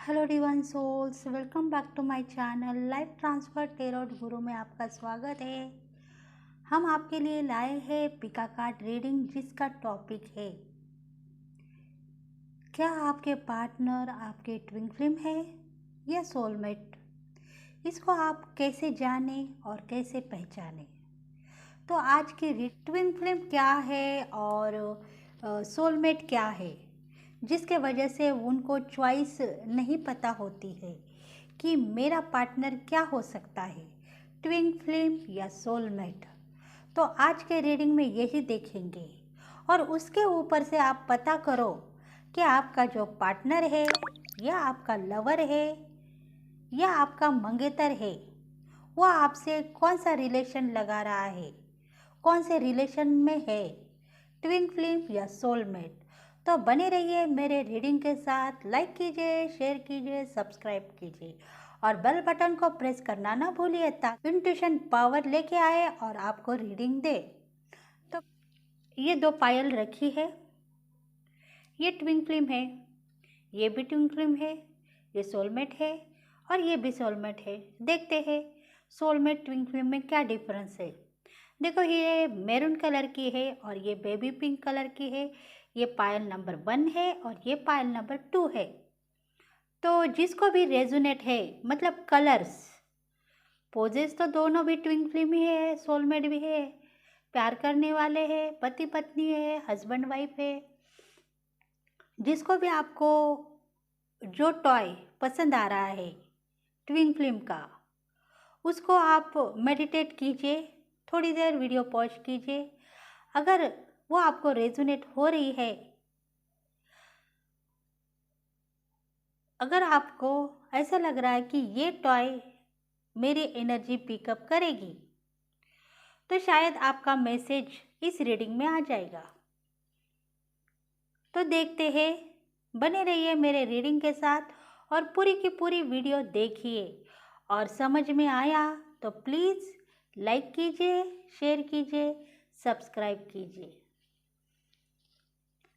Hello divine souls, welcome back to my channel life transfer tarot guru में आपका स्वागत है। हम आपके लिए लाए हैं पिका कार्ड रीडिंग, जिसका टॉपिक है क्या आपके पार्टनर आपके ट्विन फ्लेम है या सोलमेट। इसको आप कैसे जाने और कैसे पहचाने। तो आज की ट्विन फ्लेम क्या है और सोलमेट क्या है, जिसके वजह से उनको चॉइस नहीं पता होती है कि मेरा पार्टनर क्या हो सकता है, ट्विन फ्लेम या सोलमेट। तो आज के रीडिंग में यही देखेंगे और उसके ऊपर से आप पता करो कि आपका जो पार्टनर है या आपका लवर है या आपका मंगेतर है, वो आपसे कौन सा रिलेशन लगा रहा है, कौन से रिलेशन में है, ट्विन फ्लेम या सोलमेट। तो बने रहिए मेरे रीडिंग के साथ। लाइक कीजिए, शेयर कीजिए, सब्सक्राइब कीजिए और बेल बटन को प्रेस करना ना भूलिए ताकि इंट्यूशन पावर लेके आए और आपको रीडिंग दे। तो ये दो पायल रखी है, ये ट्विन फ्लेम है, ये भी ट्विन फ्लेम है, ये सोलमेट है और ये भी सोलमेट है। देखते हैं सोलमेट ट्विन फ्लेम में क्या डिफरेंस है। देखो, ये मैरून कलर की है और ये बेबी पिंक कलर की है। ये पायल नंबर 1 है और ये पायल नंबर 2 है। तो जिसको भी रेजोनेट है, मतलब कलर्स पोजेस, तो दोनों भी ट्विन फ्लेम ही है, सोलमेट भी है, प्यार करने वाले हैं, पति पत्नी है, हस्बैंड वाइफ है। जिसको भी आपको जो टॉय पसंद आ रहा है ट्विन फ्लेम का, उसको आप मेडिटेट कीजिए, थोड़ी देर वीडियो पॉज कीजिए। अगर वो आपको रेजोनेट हो रही है, अगर आपको ऐसा लग रहा है कि ये टॉय मेरी एनर्जी पिकअप करेगी, तो शायद आपका मैसेज इस रीडिंग में आ जाएगा। तो देखते हैं, बने रहिए मेरे रीडिंग के साथ और पूरी की पूरी वीडियो देखिए। और समझ में आया तो प्लीज़ लाइक कीजिए, शेयर कीजिए, सब्सक्राइब कीजिए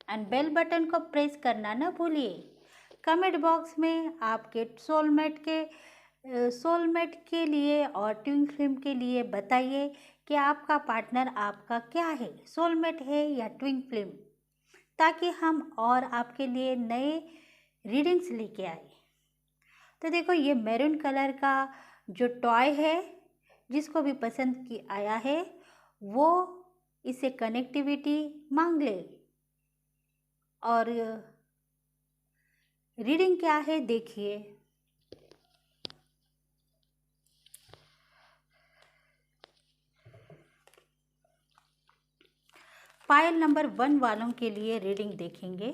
एंड बेल बटन को प्रेस करना ना भूलिए। कमेंट बॉक्स में आपके सोलमेट के लिए और ट्विन फ्लेम के लिए बताइए कि आपका पार्टनर आपका क्या है, सोलमेट है या ट्विन फ्लेम, ताकि हम और आपके लिए नए रीडिंग्स लेके आए। तो देखो, ये मैरून कलर का जो टॉय है, जिसको भी पसंद की आया है वो इससे कनेक्टिविटी मांग ले। और रीडिंग क्या है देखिए। पायल नंबर 1 वालों के लिए रीडिंग देखेंगे।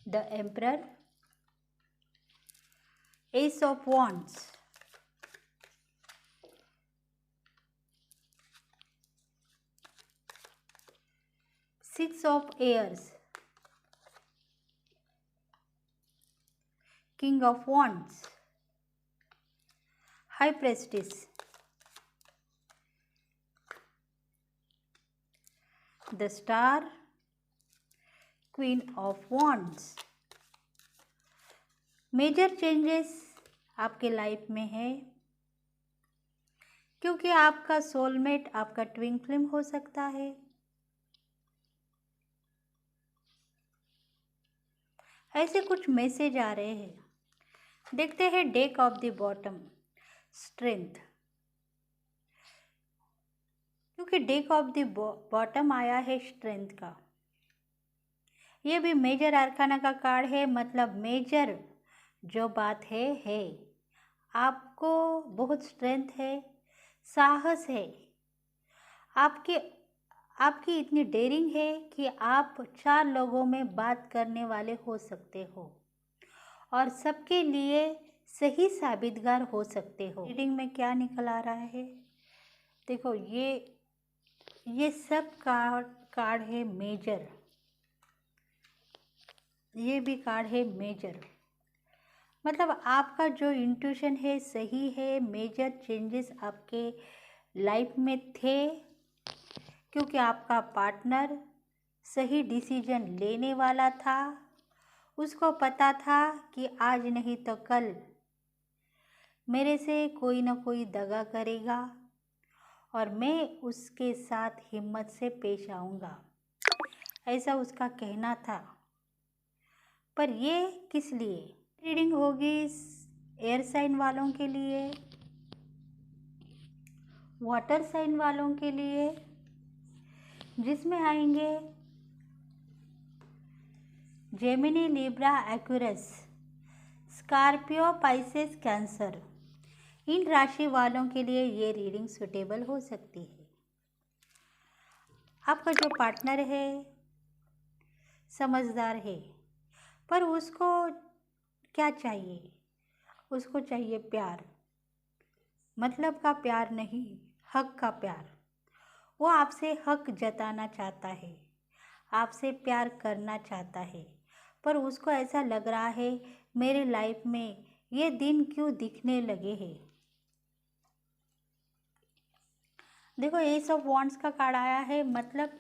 The emperor, ace of wands, six of airs, king of wands, high priestess, the star, queen of wands. Major changes आपके लाइफ में है, क्योंकि आपका सोलमेट आपका ट्विन फ्लेम हो सकता है। ऐसे कुछ मैसेज आ रहे हैं। देखते हैं deck of the bottom, strength. क्योंकि डेक ऑफ द बॉटम आया है स्ट्रेंथ का, ये भी मेजर आर्काना का कार्ड है। मतलब मेजर जो बात है आपको बहुत स्ट्रेंथ है, साहस है, आपकी आपकी इतनी डेयरिंग है कि आप 4 लोगों में बात करने वाले हो सकते हो और सबके लिए सही साबितगार हो सकते हो। रीडिंग में क्या निकल आ रहा है देखो, ये सब कार्ड है मेजर, ये भी कार्ड है मेजर। मतलब आपका जो इंट्यूशन है सही है। मेजर चेंजेस आपके लाइफ में थे क्योंकि आपका पार्टनर सही डिसीजन लेने वाला था। उसको पता था कि आज नहीं तो कल मेरे से कोई ना कोई दगा करेगा और मैं उसके साथ हिम्मत से पेश आऊँगा, ऐसा उसका कहना था। पर ये किस लिए? रीडिंग होगी एयर साइन वालों के लिए, वाटर साइन वालों के लिए, जिसमें आएंगे Gemini, Libra, Aquarius, Scorpio, Pisces, Cancer. इन राशि वालों के लिए ये रीडिंग सुटेबल हो सकती है। आपका जो पार्टनर है समझदार है, पर उसको क्या चाहिए? उसको चाहिए प्यार, मतलब का प्यार नहीं, हक का प्यार। वो आपसे हक जताना चाहता है, आपसे प्यार करना चाहता है, पर उसको ऐसा लग रहा है मेरे लाइफ में ये दिन क्यों दिखने लगे हैं। देखो, एस ऑफ वॉन्ड्स का कार्ड आया है, मतलब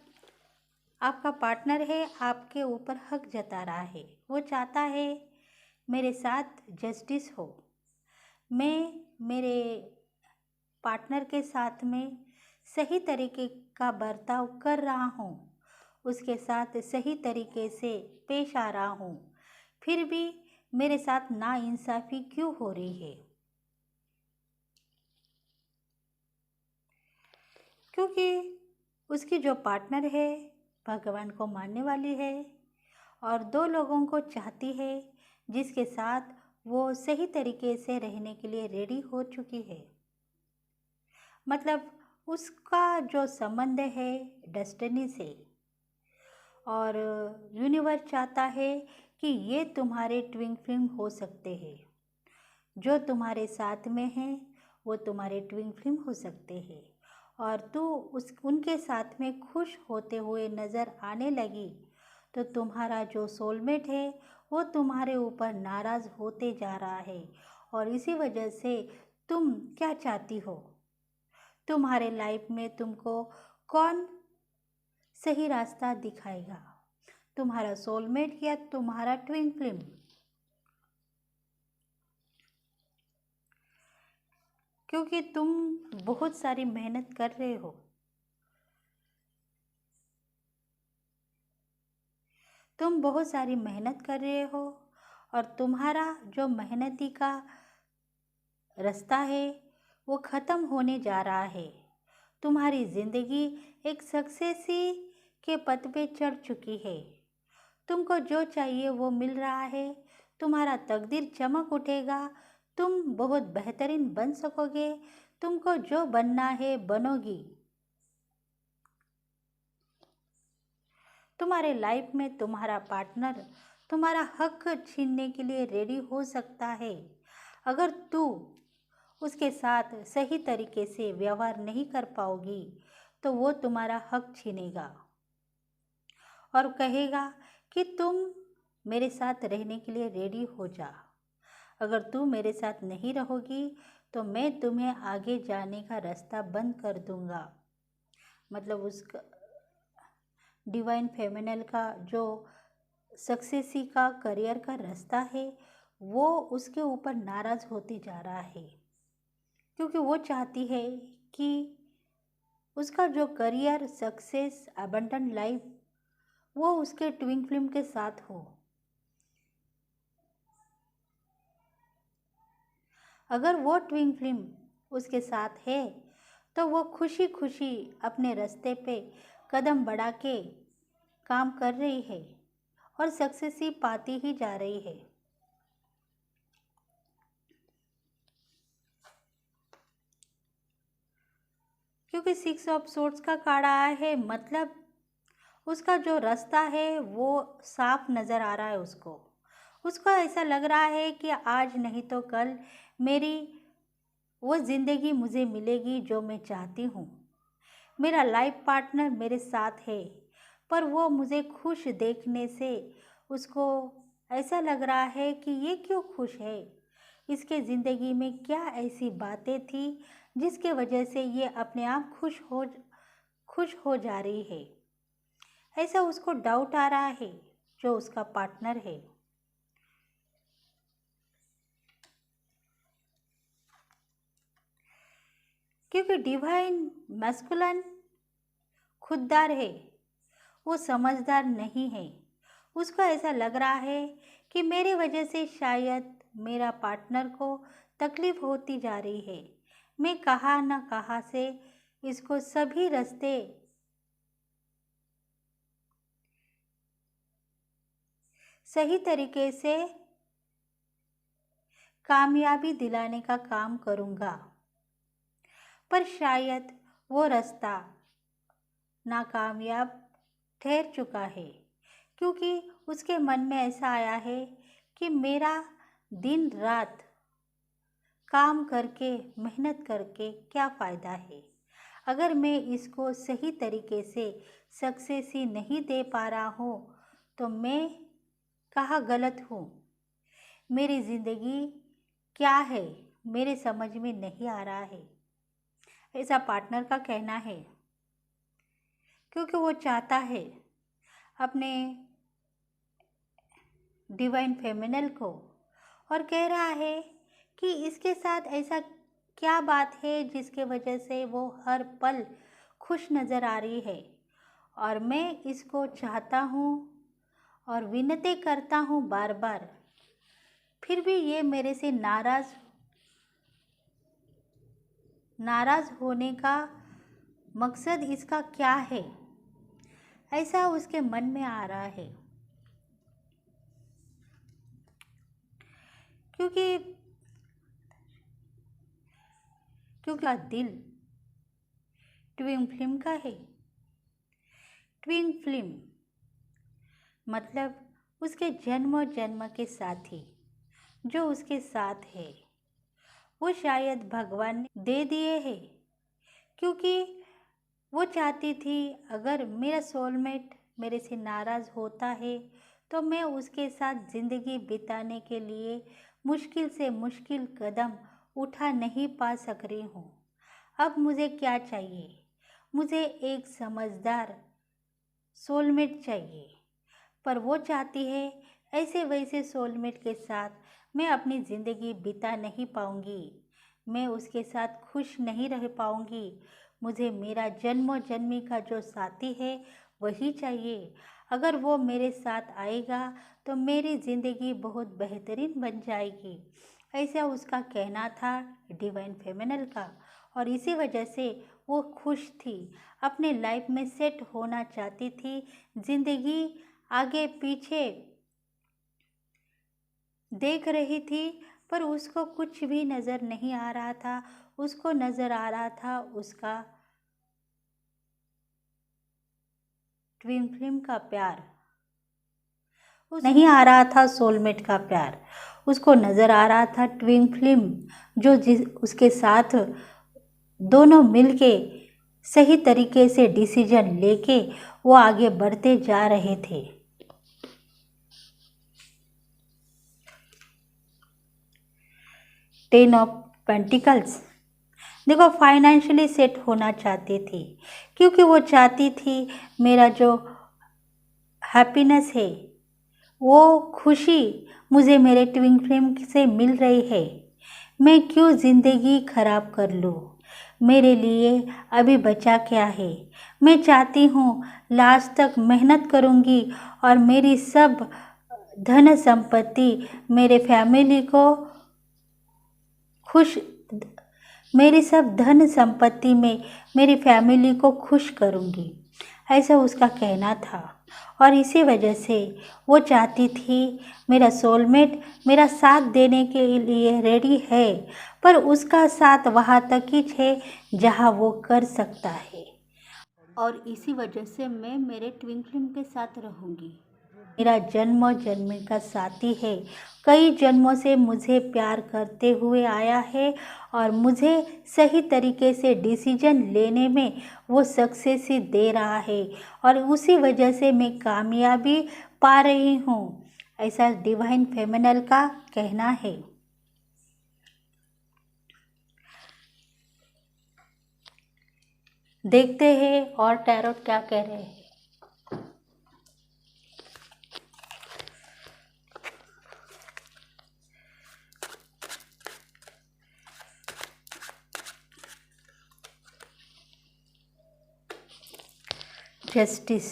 आपका पार्टनर है, आपके ऊपर हक जता रहा है। वो चाहता है मेरे साथ जस्टिस हो, मैं मेरे पार्टनर के साथ में सही तरीके का बर्ताव कर रहा हूँ, उसके साथ सही तरीके से पेश आ रहा हूँ, फिर भी मेरे साथ नाइंसाफ़ी क्यों हो रही है? क्योंकि उसकी जो पार्टनर है भगवान को मानने वाली है और दो लोगों को चाहती है, जिसके साथ वो सही तरीके से रहने के लिए रेडी हो चुकी है। मतलब उसका जो संबंध है डेस्टिनी से, और यूनिवर्स चाहता है कि ये तुम्हारे ट्विन फ्लेम हो सकते हैं। जो तुम्हारे साथ में हैं वो तुम्हारे ट्विन फ्लेम हो सकते हैं, और तू उनके साथ में खुश होते हुए नज़र आने लगी तो तुम्हारा जो सोलमेट है वो तुम्हारे ऊपर नाराज़ होते जा रहा है। और इसी वजह से तुम क्या चाहती हो? तुम्हारे लाइफ में तुमको कौन सही रास्ता दिखाएगा, तुम्हारा सोलमेट या तुम्हारा ट्विन फ्लेम? क्योंकि तुम बहुत सारी मेहनत कर रहे हो, तुम बहुत सारी मेहनत कर रहे हो, और तुम्हारा जो मेहनती का रास्ता है वो ख़त्म होने जा रहा है। तुम्हारी ज़िंदगी एक सक्सेसी के पथ पे चढ़ चुकी है। तुमको जो चाहिए वो मिल रहा है, तुम्हारा तकदीर चमक उठेगा, तुम बहुत बेहतरीन बन सकोगे, तुमको जो बनना है बनोगी। तुम्हारे लाइफ में तुम्हारा पार्टनर तुम्हारा हक छीनने के लिए रेडी हो सकता है। अगर तू उसके साथ सही तरीके से व्यवहार नहीं कर पाओगी तो वो तुम्हारा हक छीनेगा और कहेगा कि तुम मेरे साथ रहने के लिए रेडी हो जा। अगर तू मेरे साथ नहीं रहोगी तो मैं तुम्हें आगे जाने का रास्ता बंद कर दूंगा। मतलब उसका डिवाइन फेमिनल का जो सक्सेसी का करियर का रास्ता है वो उसके ऊपर नाराज़ होते जा रहा है, क्योंकि वो चाहती है कि उसका जो करियर, सक्सेस, अबंडेंट लाइफ वो उसके ट्विन फ्लेम के साथ हो। अगर वो ट्विन फ्लेम उसके साथ है तो वो खुशी खुशी अपने रास्ते पे कदम बढ़ा के काम कर रही है और सक्सेस ही पाती ही जा रही है। क्योंकि 6 ऑफ सोर्ड्स का कार्ड आया है, मतलब उसका जो रास्ता है वो साफ नज़र आ रहा है। उसको ऐसा लग रहा है कि आज नहीं तो कल मेरी वो ज़िंदगी मुझे मिलेगी जो मैं चाहती हूँ। मेरा लाइफ पार्टनर मेरे साथ है, पर वो मुझे खुश देखने से उसको ऐसा लग रहा है कि ये क्यों खुश है, इसके ज़िंदगी में क्या ऐसी बातें थी जिसके वजह से ये अपने आप खुश हो जा रही है, ऐसा उसको डाउट आ रहा है जो उसका पार्टनर है। क्योंकि डिवाइन मैस्कुलिन खुददार है, वो समझदार नहीं है। उसको ऐसा लग रहा है कि मेरी वजह से शायद मेरा पार्टनर को तकलीफ होती जा रही है। मैं कहाँ न कहाँ से इसको सभी रास्ते सही तरीके से कामयाबी दिलाने का काम करूँगा, पर शायद वो रास्ता नाकामयाब ठहर चुका है, क्योंकि उसके मन में ऐसा आया है कि मेरा दिन रात काम करके मेहनत करके क्या फ़ायदा है, अगर मैं इसको सही तरीके से सक्सेस ही नहीं दे पा रहा हूँ तो मैं कहाँ गलत हूँ। मेरी ज़िंदगी क्या है मेरे समझ में नहीं आ रहा है, ऐसा पार्टनर का कहना है। क्योंकि वो चाहता है अपने डिवाइन फेमिनल को, और कह रहा है कि इसके साथ ऐसा क्या बात है जिसके वजह से वो हर पल खुश नज़र आ रही है, और मैं इसको चाहता हूँ और विनती करता हूँ बार बार, फिर भी ये मेरे से नाराज़ होने का मकसद इसका क्या है, ऐसा उसके मन में आ रहा है। क्योंकि दिल ट्विन फ्लेम का है। ट्विन फ्लेम मतलब उसके जन्म जन्म के साथी जो उसके साथ है, वो शायद भगवान ने दे दिए हैं, क्योंकि वो चाहती थी अगर मेरा सोलमेट मेरे से नाराज़ होता है तो मैं उसके साथ ज़िंदगी बिताने के लिए मुश्किल से मुश्किल कदम उठा नहीं पा सक रही हूँ। अब मुझे क्या चाहिए? मुझे एक समझदार सोलमेट चाहिए, पर वो चाहती है ऐसे वैसे सोलमेट के साथ मैं अपनी ज़िंदगी बिता नहीं पाऊँगी, मैं उसके साथ खुश नहीं रह पाऊँगी। मुझे मेरा जन्मों जन्मी का जो साथी है वही चाहिए। अगर वो मेरे साथ आएगा तो मेरी ज़िंदगी बहुत बेहतरीन बन जाएगी, ऐसा उसका कहना था डिवाइन फेमिनल का। और इसी वजह से वो खुश थी, अपने लाइफ में सेट होना चाहती थी, ज़िंदगी आगे पीछे देख रही थी, पर उसको कुछ भी नज़र नहीं आ रहा था। उसको नज़र आ रहा था उसका ट्विन फ्लेम का प्यार, नहीं आ रहा था सोलमेट का प्यार। उसको नज़र आ रहा था ट्विन फ्लेम जो उसके साथ दोनों मिलके सही तरीके से डिसीजन लेके वो आगे बढ़ते जा रहे थे। टेन ऑफ पेंटिकल्स देखो, फाइनेंशियली सेट होना चाहती थी, क्योंकि वो चाहती थी मेरा जो हैप्पीनेस है, वो खुशी मुझे मेरे ट्विन फ्लेम से मिल रही है। मैं क्यों ज़िंदगी खराब कर लूँ? मेरे लिए अभी बचा क्या है? मैं चाहती हूँ लास्ट तक मेहनत करूँगी और मेरी सब धन संपत्ति मेरे फैमिली को खुश मेरी सब धन संपत्ति में मेरी फैमिली को खुश करूँगी, ऐसा उसका कहना था। और इसी वजह से वो चाहती थी मेरा सोलमेट मेरा साथ देने के लिए रेडी है, पर उसका साथ वहाँ तक ही है जहाँ वो कर सकता है। और इसी वजह से मैं मेरे ट्विन फ्लेम के साथ रहूँगी। मेरा जन्म जन्म का साथी है, कई जन्मों से मुझे प्यार करते हुए आया है और मुझे सही तरीके से डिसीजन लेने में वो सक्सेस ही दे रहा है, और उसी वजह से मैं कामयाबी पा रही हूँ, ऐसा डिवाइन फेमिनल का कहना है। देखते हैं और टैरोट क्या कह रहे हैं। जस्टिस,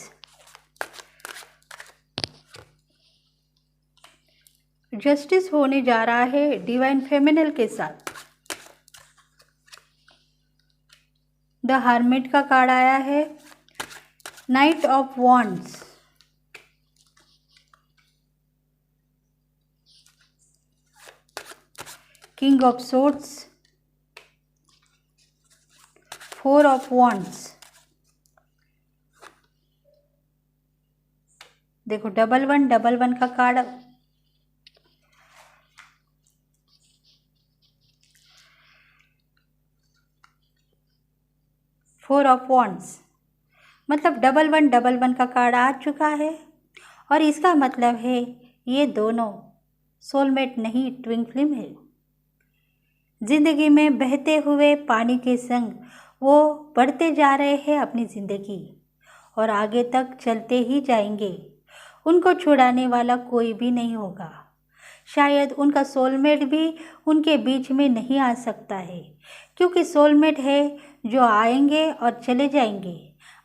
जस्टिस होने जा रहा है डिवाइन फेमिनल के साथ। द हर्मिट का कार्ड आया है, night of wands, king of swords, four of wands. देखो डबल वन का कार्ड, फोर ऑफ वॉन्ड्स, मतलब डबल वन का कार्ड आ चुका है। और इसका मतलब है ये दोनों सोलमेट नहीं, ट्विन फ्लेम है। जिंदगी में बहते हुए पानी के संग वो बढ़ते जा रहे हैं अपनी ज़िंदगी और आगे तक चलते ही जाएंगे। उनको छुड़ाने वाला कोई भी नहीं होगा। शायद उनका सोलमेट भी उनके बीच में नहीं आ सकता है, क्योंकि सोलमेट है जो आएंगे और चले जाएंगे,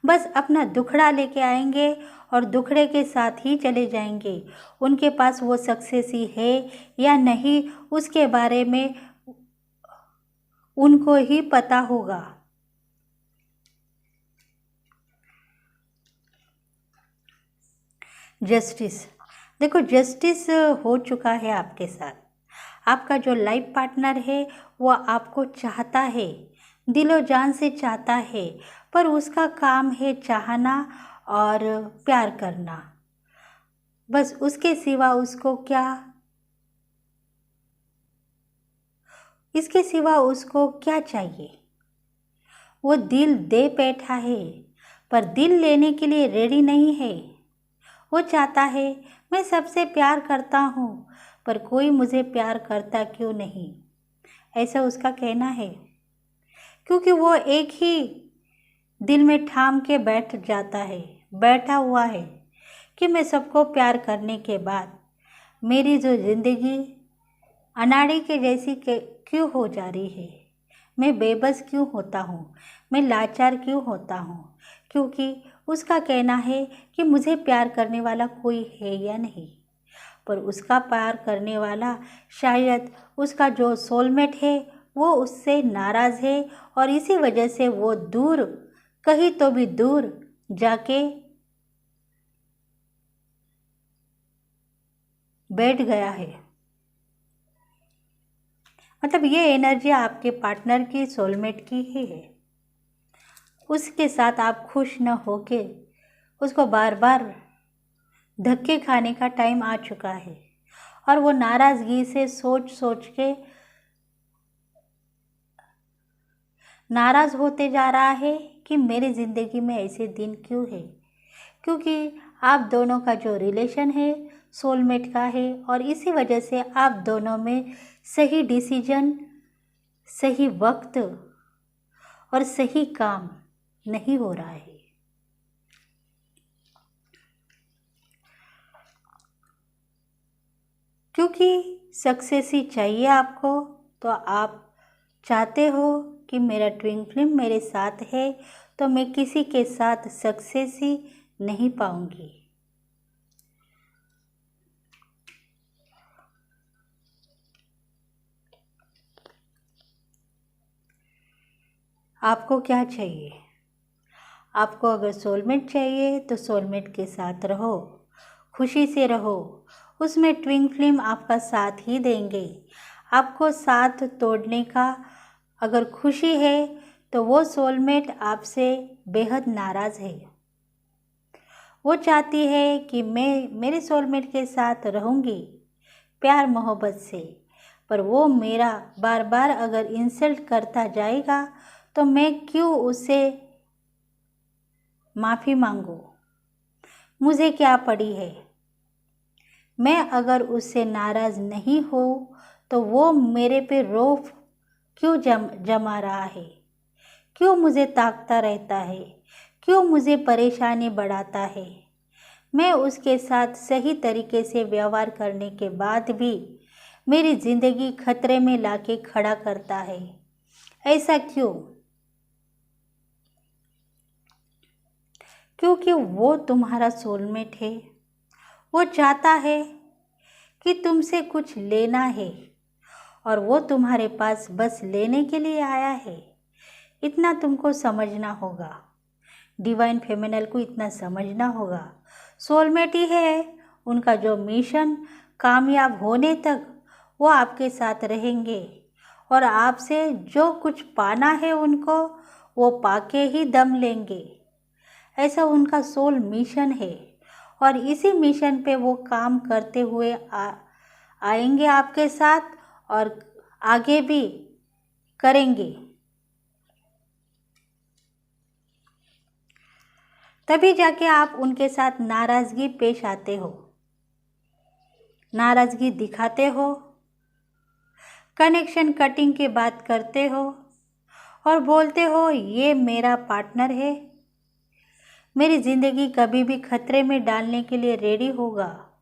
बस अपना दुखड़ा लेके आएंगे और दुखड़े के साथ ही चले जाएंगे। उनके पास वो सक्सेस ही है या नहीं, उसके बारे में उनको ही पता होगा। जस्टिस, देखो जस्टिस हो चुका है आपके साथ। आपका जो लाइफ पार्टनर है वो आपको चाहता है, दिलो जान से चाहता है, पर उसका काम है चाहना और प्यार करना। बस उसके सिवा उसको इसके सिवा उसको क्या चाहिए। वो दिल दे बैठा है पर दिल लेने के लिए रेडी नहीं है। वो चाहता है मैं सबसे प्यार करता हूँ पर कोई मुझे प्यार करता क्यों नहीं, ऐसा उसका कहना है। क्योंकि वो एक ही दिल में ठाम के बैठा हुआ है कि मैं सबको प्यार करने के बाद मेरी जो ज़िंदगी अनाड़ी के जैसी क्यों हो जा रही है, मैं बेबस क्यों होता हूँ, मैं लाचार क्यों होता हूँ। क्योंकि उसका कहना है कि मुझे प्यार करने वाला कोई है या नहीं, पर उसका प्यार करने वाला शायद उसका जो सोलमेट है वो उससे नाराज़ है और इसी वजह से वो दूर, कहीं तो भी दूर जाके बैठ गया है। मतलब ये एनर्जी आपके पार्टनर की, सोलमेट की ही है। उसके साथ आप खुश न होके उसको बार बार धक्के खाने का टाइम आ चुका है और वो नाराज़गी से सोच के नाराज़ होते जा रहा है कि मेरी ज़िंदगी में ऐसे दिन क्यों है। क्योंकि आप दोनों का जो रिलेशन है सोलमेट का है और इसी वजह से आप दोनों में सही डिसीजन, सही वक्त और सही काम नहीं हो रहा है। क्योंकि सक्सेस ही चाहिए आपको, तो आप चाहते हो कि मेरा ट्विन फ्लेम मेरे साथ है तो मैं किसी के साथ सक्सेस ही नहीं पाऊंगी। आपको क्या चाहिए? आपको अगर सोलमेट चाहिए तो सोलमेट के साथ रहो, खुशी से रहो, उसमें ट्विन फ्लेम आपका साथ ही देंगे। आपको साथ तोड़ने का अगर खुशी है तो वो सोलमेट आपसे बेहद नाराज़ है। वो चाहती है कि मैं मेरे सोलमेट के साथ रहूँगी प्यार मोहब्बत से, पर वो मेरा बार बार अगर इंसल्ट करता जाएगा तो मैं क्यों उससे माफ़ी मांगूँ। मुझे क्या पड़ी है। मैं अगर उससे नाराज़ नहीं हूँ तो वो मेरे पे रौब क्यों जमा रहा है, क्यों मुझे ताकता रहता है, क्यों मुझे परेशानी बढ़ाता है। मैं उसके साथ सही तरीके से व्यवहार करने के बाद भी मेरी ज़िंदगी खतरे में लाके खड़ा करता है। ऐसा क्यों? क्योंकि वो तुम्हारा सोलमेट है। वो चाहता है कि तुमसे कुछ लेना है और वो तुम्हारे पास बस लेने के लिए आया है। इतना तुमको समझना होगा, डिवाइन फेमिनल को इतना समझना होगा। सोलमेट ही है उनका जो मिशन, कामयाब होने तक वो आपके साथ रहेंगे और आपसे जो कुछ पाना है उनको वो पाके ही दम लेंगे। ऐसा उनका सोल मिशन है और इसी मिशन पे वो काम करते हुए आएंगे आपके साथ और आगे भी करेंगे। तभी जाके आप उनके साथ नाराज़गी पेश आते हो, नाराज़गी दिखाते हो, कनेक्शन कटिंग की बात करते हो और बोलते हो ये मेरा पार्टनर है, मेरी ज़िंदगी कभी भी खतरे में डालने के लिए रेडी होगा,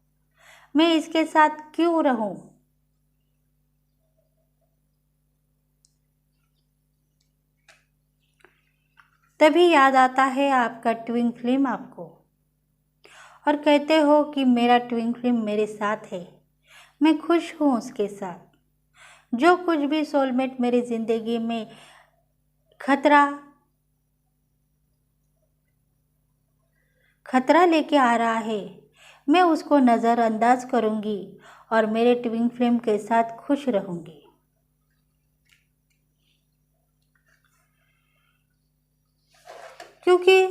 मैं इसके साथ क्यों रहूं। तभी याद आता है आपका ट्विन फ्लेम आपको और कहते हो कि मेरा ट्विन फ्लेम मेरे साथ है, मैं खुश हूँ उसके साथ। जो कुछ भी सोलमेट मेरी ज़िंदगी में खतरा लेके आ रहा है, मैं उसको नज़रअंदाज करूँगी और मेरे ट्विन फ्लेम के साथ खुश रहूँगी। क्योंकि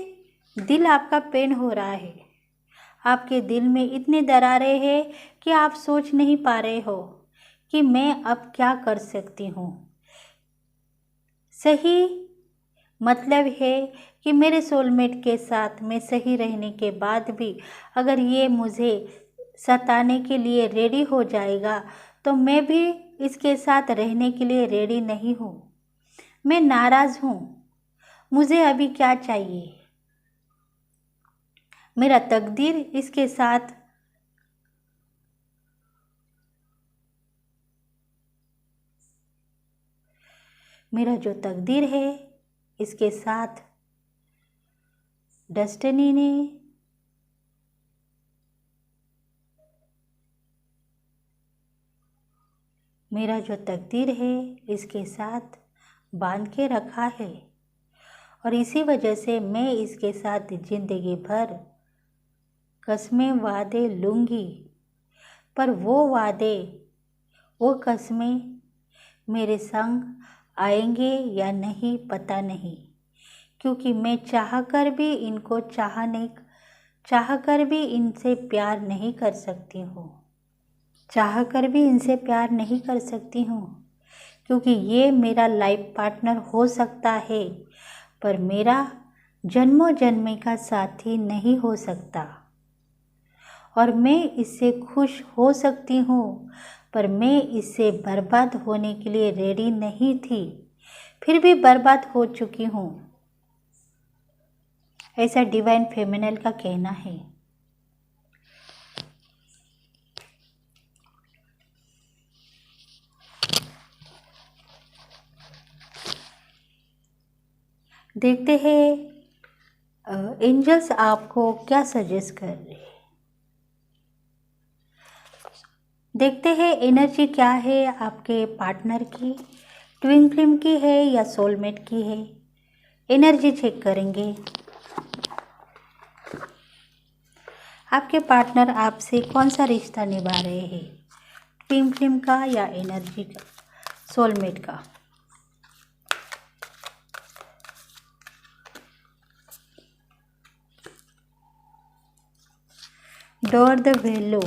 दिल आपका पेन हो रहा है, आपके दिल में इतनी दरारें हैं कि आप सोच नहीं पा रहे हो कि मैं अब क्या कर सकती हूँ। सही मतलब है कि मेरे सोलमेट के साथ मैं सही रहने के बाद भी अगर ये मुझे सताने के लिए रेडी हो जाएगा तो मैं भी इसके साथ रहने के लिए रेडी नहीं हूँ। मैं नाराज़ हूँ। मुझे अभी क्या चाहिए? मेरा तकदीर इसके साथ मेरा जो तकदीर है इसके साथ डेस्टिनी ने मेरा जो तकदीर है इसके साथ बांध के रखा है और इसी वजह से मैं इसके साथ ज़िंदगी भर कस्में वादे लूँगी। पर वो कस्में मेरे संग आएंगे या नहीं पता नहीं, क्योंकि मैं चाह कर भी इनसे प्यार नहीं कर सकती हूँ। क्योंकि ये मेरा लाइफ पार्टनर हो सकता है पर मेरा जन्मों जन्मी का साथी नहीं हो सकता। और मैं इससे खुश हो सकती हूँ पर मैं इससे बर्बाद होने के लिए रेडी नहीं थी, फिर भी बर्बाद हो चुकी हूँ। ऐसा डिवाइन फेमिनल का कहना है। देखते हैं एंजल्स आपको क्या सजेस्ट कर रहे हैं। देखते हैं एनर्जी क्या है आपके पार्टनर की, ट्विन फ्लेम की है या सोलमेट की है। एनर्जी चेक करेंगे। आपके पार्टनर आपसे कौन सा रिश्ता निभा रहे हैं, ट्विन फ्लेम का या एनर्जी का, सोलमेट का। डोर द वेलो,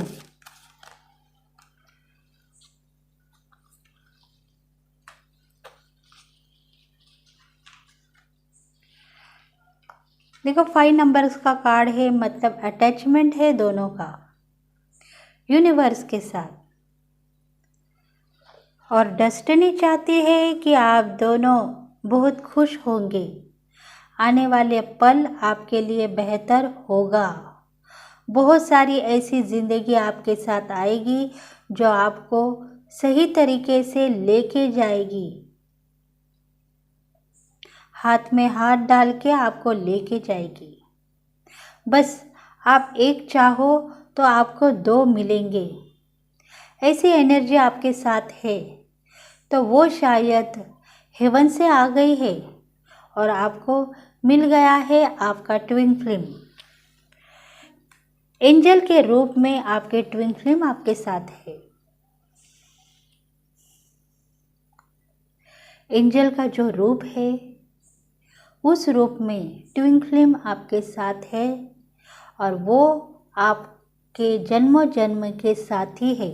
देखो 5 नंबर्स का कार्ड है, मतलब अटैचमेंट है दोनों का यूनिवर्स के साथ। और डेस्टिनी चाहती है कि आप दोनों बहुत खुश होंगे। आने वाले पल आपके लिए बेहतर होगा। बहुत सारी ऐसी ज़िंदगी आपके साथ आएगी जो आपको सही तरीके से लेके जाएगी। हाथ में हाथ डाल के आपको लेके जाएगी। बस आप एक चाहो तो आपको दो मिलेंगे। ऐसी एनर्जी आपके साथ है तो वो शायद हेवन से आ गई है और आपको मिल गया है आपका ट्विन फ्लेम। एंजल के रूप में आपके ट्विन फ्लेम आपके साथ है। एंजल का जो रूप है उस रूप में ट्विन फ्लेम आपके साथ है और वो आपके जन्मों जन्म के साथी है।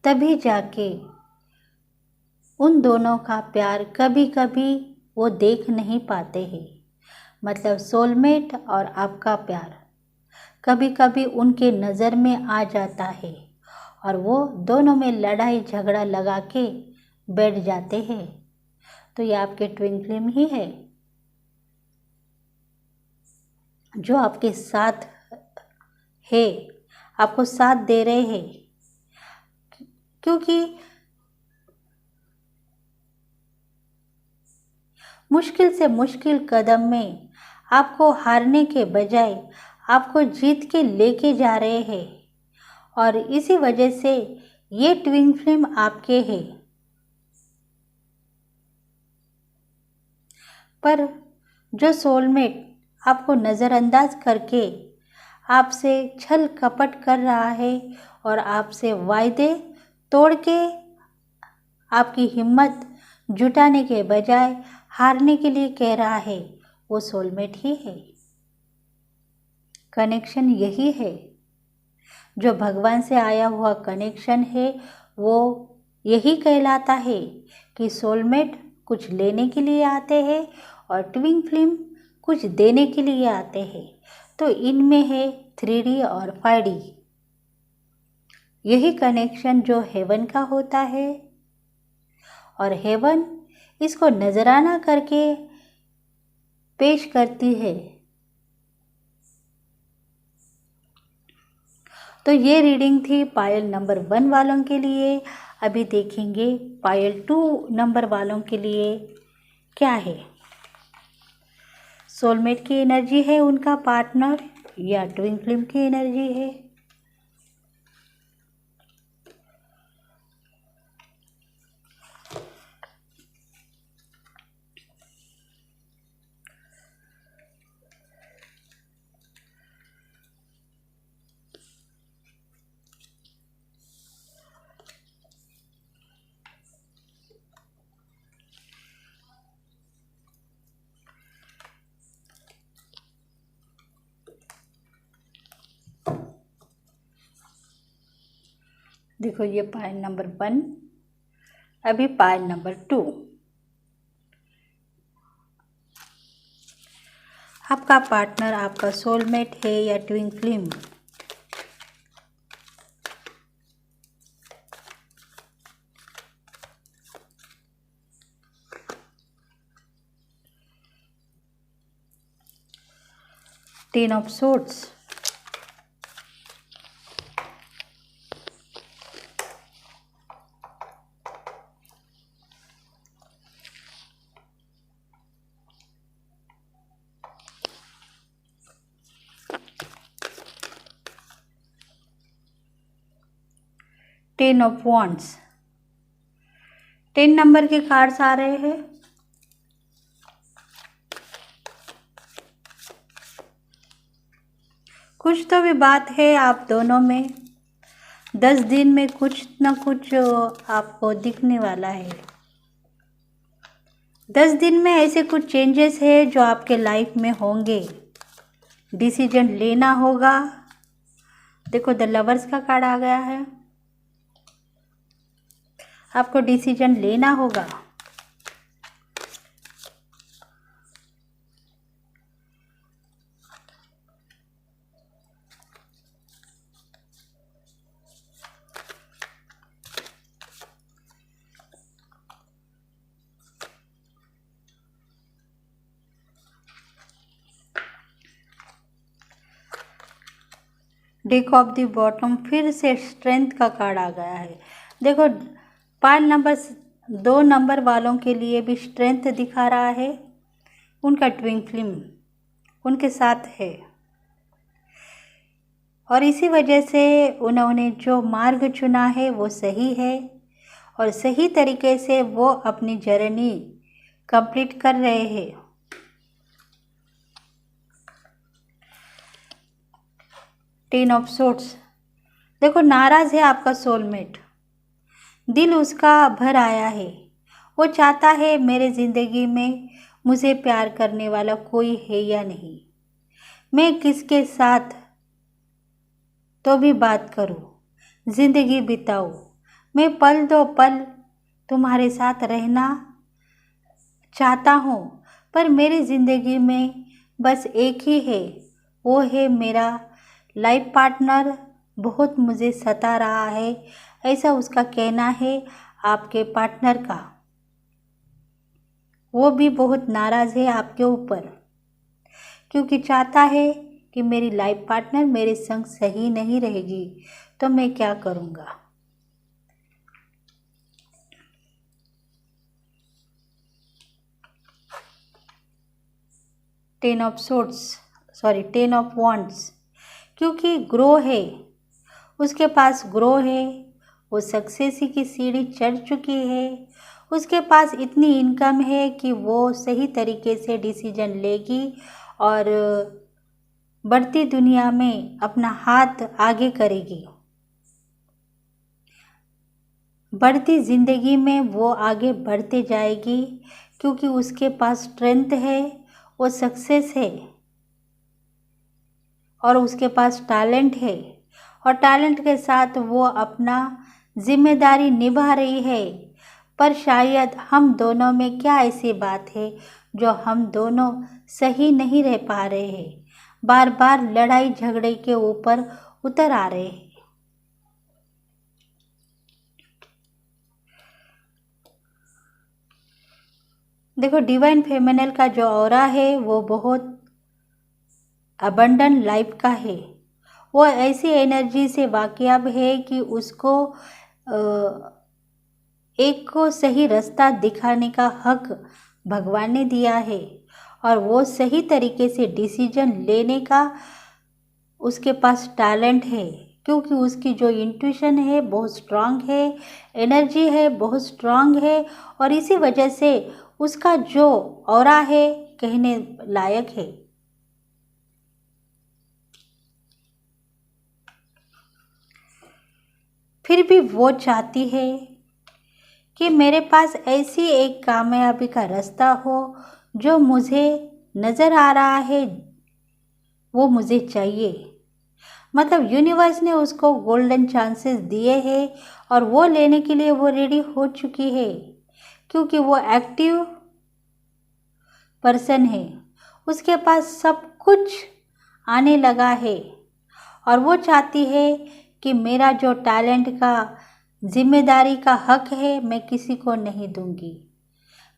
तभी जाके उन दोनों का प्यार कभी कभी वो देख नहीं पाते हैं। मतलब सोलमेट और आपका प्यार कभी कभी उनके नज़र में आ जाता है और वो दोनों में लड़ाई झगड़ा लगा के बैठ जाते हैं। तो ये आपके ट्विन फ्लेम ही है जो आपके साथ है, आपको साथ दे रहे हैं। क्योंकि मुश्किल से मुश्किल कदम में आपको हारने के बजाय आपको जीत के लेके जा रहे हैं और इसी वजह से ये ट्विन फ्लेम आपके हैं। पर जो सोलमेट आपको नज़रअंदाज करके आपसे छल कपट कर रहा है और आपसे वायदे तोड़ के आपकी हिम्मत जुटाने के बजाय हारने के लिए कह रहा है, वो सोलमेट ही है। कनेक्शन यही है जो भगवान से आया हुआ कनेक्शन है। वो यही कहलाता है कि सोलमेट कुछ लेने के लिए आते हैं और ट्विन फ्लेम कुछ देने के लिए आते हैं। तो इनमें है 3D और 5D। यही कनेक्शन जो हेवन का होता है और हेवन इसको नजराना करके पेश करती है। तो ये रीडिंग थी पायल नंबर 1 वालों के लिए। अभी देखेंगे पायल 2 नंबर वालों के लिए क्या है। सोलमेट की एनर्जी है उनका पार्टनर या ट्विन फ्लेम की एनर्जी है। देखो ये पायल नंबर 1, अभी पायल नंबर 2। आपका पार्टनर आपका सोलमेट है या twin flame. Ten of swords, ten of wands. 10 number के कार्ड्स आ रहे हैं। कुछ तो भी बात है आप दोनों में। 10 दिन में कुछ ना कुछ आपको दिखने वाला है। 10 दिन में ऐसे कुछ चेंजेस है जो आपके लाइफ में होंगे। डिसीजन लेना होगा। देखो द लवर्स का कार्ड आ गया है। आपको डिसीजन लेना होगा। डेक ऑफ द बॉटम, फिर से स्ट्रेंथ का कार्ड आ गया है। देखो 2 नंबर वालों के लिए भी स्ट्रेंथ दिखा रहा है। उनका ट्विन फ्लेम उनके साथ है और इसी वजह से उन्होंने जो मार्ग चुना है वो सही है और सही तरीके से वो अपनी जर्नी कंप्लीट कर रहे हैं। टेन ऑफ सोर्ड्स, देखो नाराज़ है आपका सोलमेट, दिल उसका भर आया है। वो चाहता है मेरे ज़िंदगी में मुझे प्यार करने वाला कोई है या नहीं, मैं किसके साथ तो भी बात करूं, ज़िंदगी बिताऊं, मैं पल दो पल तुम्हारे साथ रहना चाहता हूँ, पर मेरी ज़िंदगी में बस एक ही है, वो है मेरा लाइफ पार्टनर, बहुत मुझे सता रहा है, ऐसा उसका कहना है आपके पार्टनर का। वो भी बहुत नाराज़ है आपके ऊपर क्योंकि चाहता है कि मेरी लाइफ पार्टनर मेरे संग सही नहीं रहेगी, तो मैं क्या करूँगा। टेन ऑफ वॉन्ड्स, क्योंकि ग्रो है, उसके पास ग्रो है, वो सक्सेस की सीढ़ी चढ़ चुकी है, उसके पास इतनी इनकम है कि वो सही तरीके से डिसीजन लेगी और बढ़ती दुनिया में अपना हाथ आगे करेगी। बढ़ती ज़िंदगी में वो आगे बढ़ते जाएगी क्योंकि उसके पास स्ट्रेंथ है, वो सक्सेस है और उसके पास टैलेंट है और टैलेंट के साथ वो अपना जिम्मेदारी निभा रही है। पर शायद हम दोनों में क्या ऐसी बात है जो हम दोनों सही नहीं रह पा रहे हैं, बार बार लड़ाई झगड़े के ऊपर उतर आ रहे हैं। देखो डिवाइन फेमिनल का जो ऑरा है वो बहुत अबंडन लाइफ का है, वो ऐसी एनर्जी से वाकियाब है कि उसको एक को सही रास्ता दिखाने का हक भगवान ने दिया है और वो सही तरीके से डिसीजन लेने का उसके पास टैलेंट है क्योंकि उसकी जो इंट्यूशन है बहुत स्ट्रांग है, एनर्जी है बहुत स्ट्रांग है और इसी वजह से उसका जो ऑरा है कहने लायक है। फिर भी वो चाहती है कि मेरे पास ऐसी एक कामयाबी का रास्ता हो जो मुझे नज़र आ रहा है, वो मुझे चाहिए। मतलब यूनिवर्स ने उसको गोल्डन चांसेस दिए हैं और वो लेने के लिए वो रेडी हो चुकी है क्योंकि वो एक्टिव पर्सन है, उसके पास सब कुछ आने लगा है और वो चाहती है कि मेरा जो टैलेंट का जिम्मेदारी का हक है मैं किसी को नहीं दूंगी,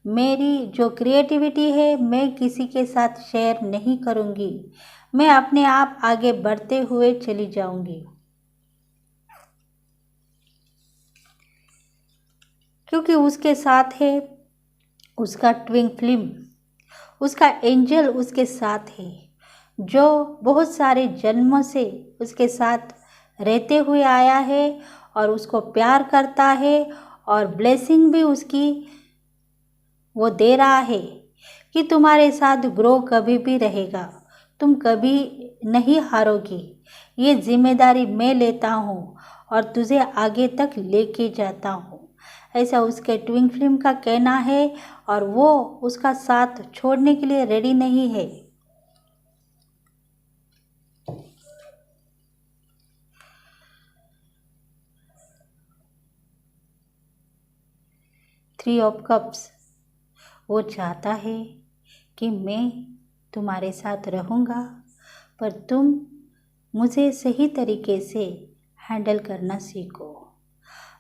मेरी जो क्रिएटिविटी है मैं किसी के साथ शेयर नहीं करूंगी, मैं अपने आप आगे बढ़ते हुए चली जाऊंगी क्योंकि उसके साथ है उसका ट्विन फ्लेम, उसका एंजल उसके साथ है जो बहुत सारे जन्मों से उसके साथ रहते हुए आया है और उसको प्यार करता है और ब्लेसिंग भी उसकी वो दे रहा है कि तुम्हारे साथ ग्रो कभी भी रहेगा, तुम कभी नहीं हारोगी, ये जिम्मेदारी मैं लेता हूँ और तुझे आगे तक लेके जाता हूँ, ऐसा उसके ट्विन फ्लेम का कहना है और वो उसका साथ छोड़ने के लिए रेडी नहीं है। थ्री ऑफ कप्स, वो चाहता है कि मैं तुम्हारे साथ रहूँगा पर तुम मुझे सही तरीके से हैंडल करना सीखो,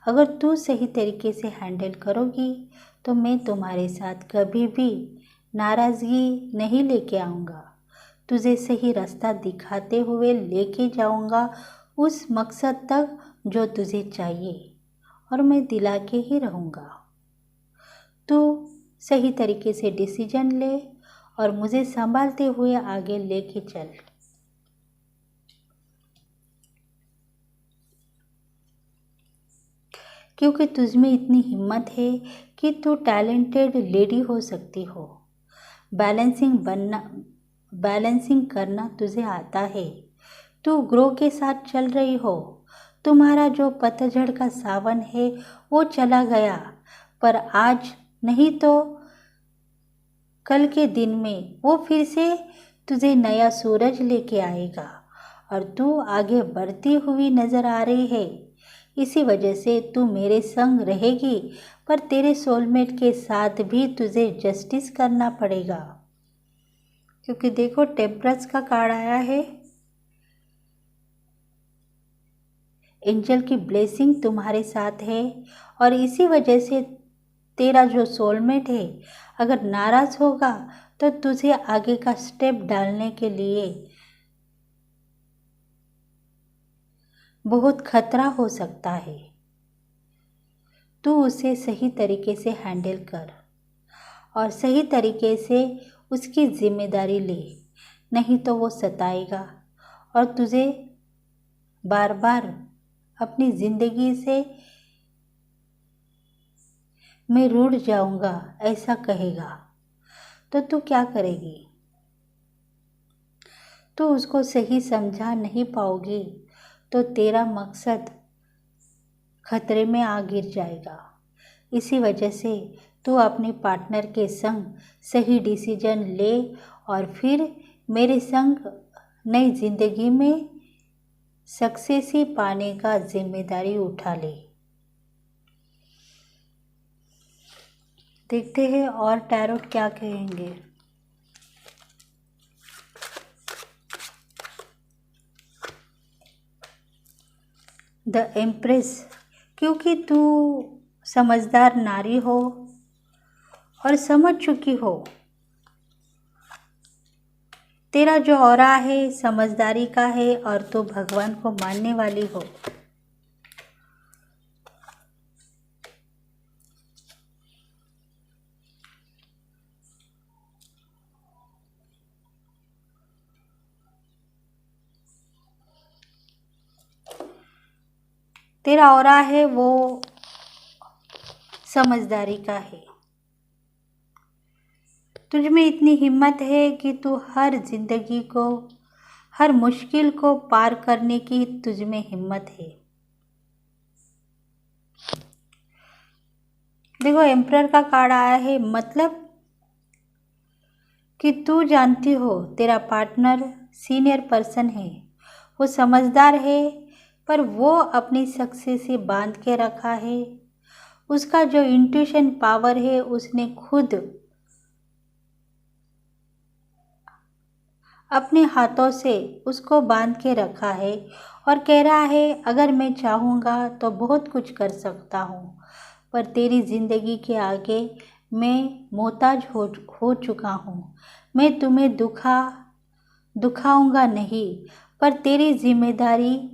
अगर तू सही तरीके से हैंडल करोगी तो मैं तुम्हारे साथ कभी भी नाराज़गी नहीं लेके आऊँगा, तुझे सही रास्ता दिखाते हुए लेके जाऊंगा उस मकसद तक जो तुझे चाहिए, और मैं दिला के ही रहूँगा। तू सही तरीके से डिसीजन ले और मुझे संभालते हुए आगे लेके चल। क्योंकि तुझ में इतनी हिम्मत है कि तू टैलेंटेड लेडी हो सकती हो। बैलेंसिंग करना तुझे आता है। तू ग्रो के साथ चल रही हो। तुम्हारा जो पतझड़ का सावन है वो चला गया, पर आज नहीं तो कल के दिन में वो फिर से तुझे नया सूरज लेके आएगा और तू आगे बढ़ती हुई नजर आ रही है। इसी वजह से तू मेरे संग रहेगी, पर तेरे सोलमेट के साथ भी तुझे जस्टिस करना पड़ेगा। क्योंकि देखो टेम्परेंस का कार्ड आया है। एंजल की ब्लेसिंग तुम्हारे साथ है और इसी वजह से तेरा जो सोलमेट है अगर नाराज होगा तो तुझे आगे का स्टेप डालने के लिए बहुत खतरा हो सकता है। तू उसे सही तरीके से हैंडल कर और सही तरीके से उसकी जिम्मेदारी ले, नहीं तो वो सताएगा और तुझे बार बार अपनी ज़िंदगी से मैं रूठ जाऊंगा ऐसा कहेगा। तो तू क्या करेगी? तू उसको सही समझा नहीं पाओगी तो तेरा मकसद खतरे में आ गिर जाएगा। इसी वजह से तू अपने पार्टनर के संग सही डिसीजन ले और फिर मेरे संग नई ज़िंदगी में सक्सेस ही पाने का जिम्मेदारी उठा ले। देखते हैं और टैरोट क्या कहेंगे। द एम्प्रेस, क्योंकि तू समझदार नारी हो और समझ चुकी हो। तेरा जो ऑरा है समझदारी का है और तू भगवान को मानने वाली हो। तेरा ऑरा है वो समझदारी का है। तुझ में इतनी हिम्मत है कि तू हर जिंदगी को, हर मुश्किल को पार करने की तुझ में हिम्मत है। देखो एम्परर का कार्ड आया है, मतलब कि तू जानती हो तेरा पार्टनर सीनियर पर्सन है, वो समझदार है, पर वो अपनी सक्सेस से बांध के रखा है। उसका जो इंट्यूशन पावर है उसने खुद अपने हाथों से उसको बांध के रखा है और कह रहा है अगर मैं चाहूँगा तो बहुत कुछ कर सकता हूँ, पर तेरी ज़िंदगी के आगे मैं मोहताज हो चुका हूँ। मैं तुम्हें दुखाऊंगा नहीं, पर तेरी जिम्मेदारी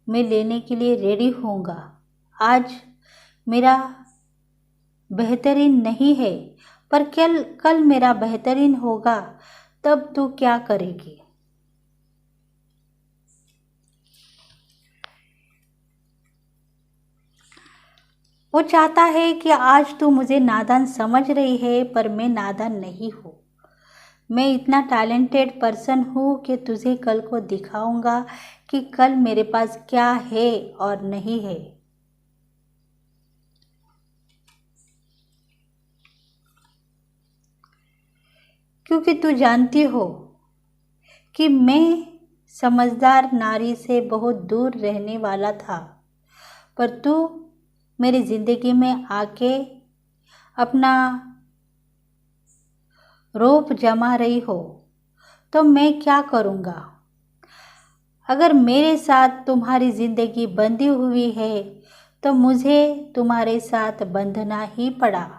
मैं लेने के लिए रेडी होऊंगा। आज मेरा बेहतरीन नहीं है, पर कल मेरा बेहतरीन होगा, तब तू क्या करेगी? वो चाहता है कि आज तू मुझे नादान समझ रही है, पर मैं नादान नहीं हूँ। मैं इतना टैलेंटेड पर्सन हूँ कि तुझे कल को दिखाऊंगा कि कल मेरे पास क्या है और नहीं है। क्योंकि तू जानती हो कि मैं समझदार नारी से बहुत दूर रहने वाला था, पर तू मेरी ज़िंदगी में आके अपना रोप जमा रही हो, तो मैं क्या करूँगा? अगर मेरे साथ तुम्हारी ज़िंदगी बंधी हुई है तो मुझे तुम्हारे साथ बंधना ही पड़ा।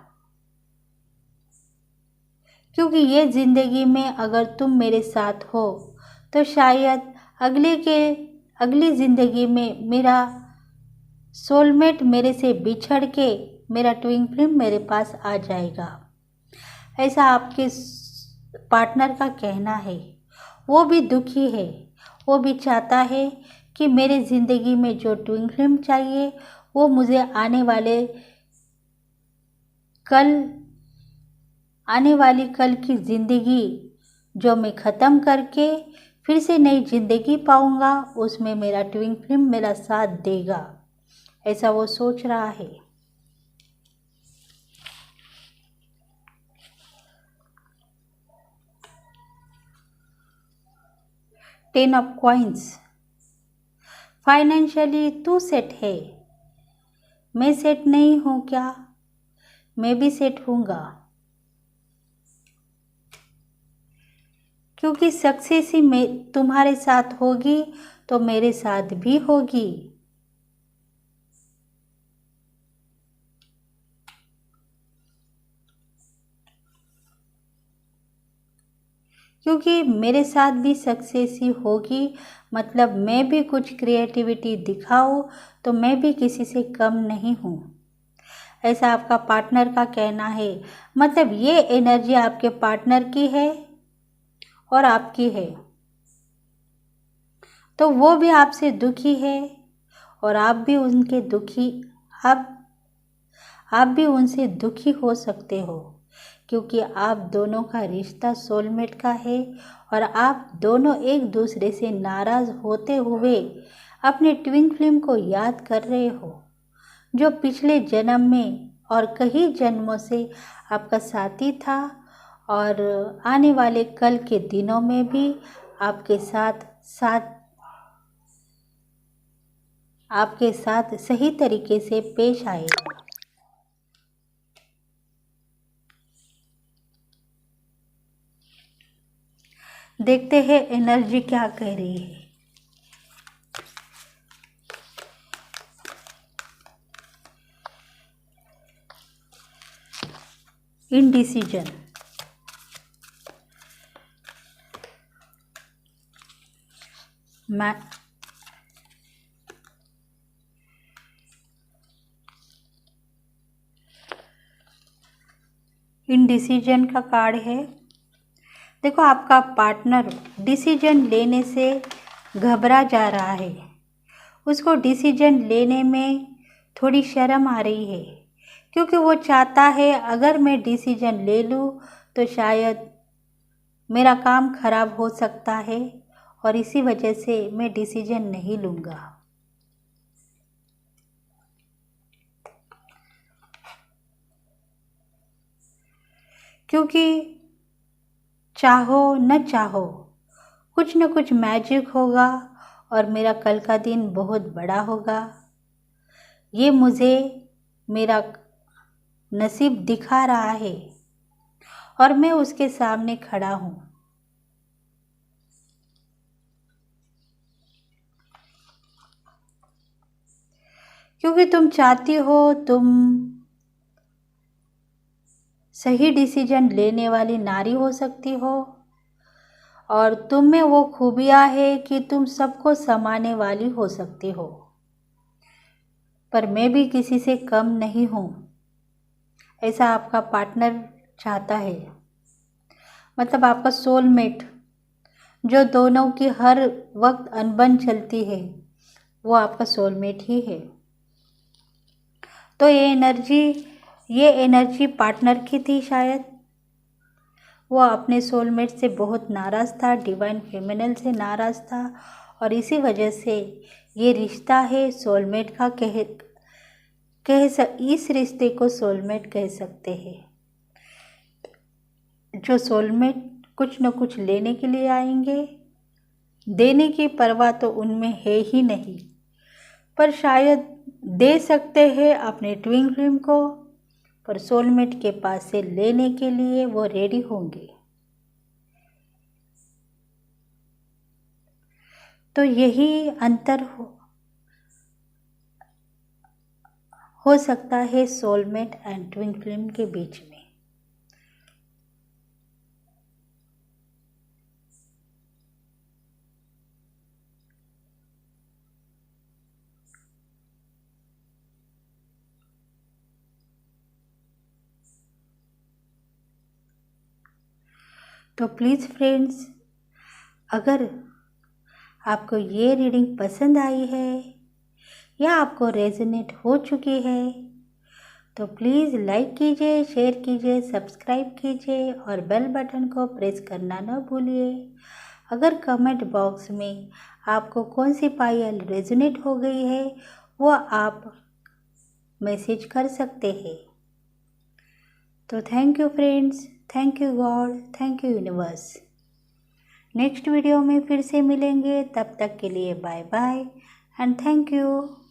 क्योंकि ये ज़िंदगी में अगर तुम मेरे साथ हो तो शायद अगली ज़िंदगी में मेरा सोलमेट मेरे से बिछड़ के मेरा ट्विन फ्लेम मेरे पास आ जाएगा, ऐसा आपके पार्टनर का कहना है। वो भी दुखी है, वो भी चाहता है कि मेरे ज़िंदगी में जो ट्विन फ्लेम चाहिए वो मुझे आने वाली कल की ज़िंदगी जो मैं ख़त्म करके फिर से नई ज़िंदगी पाऊँगा, उसमें मेरा ट्विन फ्लेम मेरा साथ देगा, ऐसा वो सोच रहा है। Ten of coins. फाइनेंशियली तू सेट है, मैं सेट नहीं हूँ क्या? मैं भी सेट हूँगा, क्योंकि सक्सेस ही तुम्हारे साथ होगी तो मेरे साथ भी होगी। क्योंकि मेरे साथ भी सक्सेस ही होगी, मतलब मैं भी कुछ क्रिएटिविटी दिखाऊँ तो मैं भी किसी से कम नहीं हूँ, ऐसा आपका पार्टनर का कहना है। मतलब ये एनर्जी आपके पार्टनर की है और आपकी है, तो वो भी आपसे दुखी है और आप भी आप भी उनसे दुखी हो सकते हो, क्योंकि आप दोनों का रिश्ता सोलमेट का है और आप दोनों एक दूसरे से नाराज़ होते हुए अपने ट्विन फ्लेम को याद कर रहे हो, जो पिछले जन्म में और कई जन्मों से आपका साथी था और आने वाले कल के दिनों में भी आपके साथ सही तरीके से पेश आएगा। देखते हैं एनर्जी क्या कह रही है। इनडिसीजन। इनडिसीजन का कार्ड है। देखो, आपका पार्टनर डिसीजन लेने से घबरा जा रहा है, उसको डिसीजन लेने में थोड़ी शर्म आ रही है, क्योंकि वो चाहता है अगर मैं डिसीजन ले लूँ तो शायद मेरा काम खराब हो सकता है और इसी वजह से मैं डिसीजन नहीं लूँगा। क्योंकि चाहो न चाहो कुछ न कुछ मैजिक होगा और मेरा कल का दिन बहुत बड़ा होगा, ये मुझे मेरा नसीब दिखा रहा है और मैं उसके सामने खड़ा हूँ। क्योंकि तुम चाहती हो, तुम सही डिसीजन लेने वाली नारी हो सकती हो और तुम में वो खूबियाँ है कि तुम सबको संभालने वाली हो सकती हो, पर मैं भी किसी से कम नहीं हूँ, ऐसा आपका पार्टनर चाहता है। मतलब आपका सोलमेट जो दोनों की हर वक्त अनबन चलती है, वो आपका सोलमेट ही है। तो ये एनर्जी पार्टनर की थी शायद। वो अपने सोलमेट से बहुत नाराज़ था, डिवाइन फेमिनल से नाराज़ था और इसी वजह से ये रिश्ता है सोलमेट का इस रिश्ते को सोलमेट कह सकते हैं। जो सोलमेट कुछ न कुछ लेने के लिए आएंगे, देने की परवाह तो उनमें है ही नहीं, पर शायद दे सकते हैं अपने ट्विन फ्लेम को, पर सोलमेट के पास से लेने के लिए वो रेडी होंगे। तो यही अंतर हो सकता है सोलमेट एंड ट्विन फ्लेम के बीच में। तो प्लीज़ फ्रेंड्स, अगर आपको ये रीडिंग पसंद आई है या आपको रेजोनेट हो चुकी है तो प्लीज़ लाइक कीजिए, शेयर कीजिए, सब्सक्राइब कीजिए और बेल बटन को प्रेस करना न भूलिए। अगर कमेंट बॉक्स में आपको कौन सी पायल रेजोनेट हो गई है वो आप मैसेज कर सकते हैं। तो thank you friends, thank you god, thank you universe. Next video में फिर से मिलेंगे, तब तक के लिए bye bye and thank you.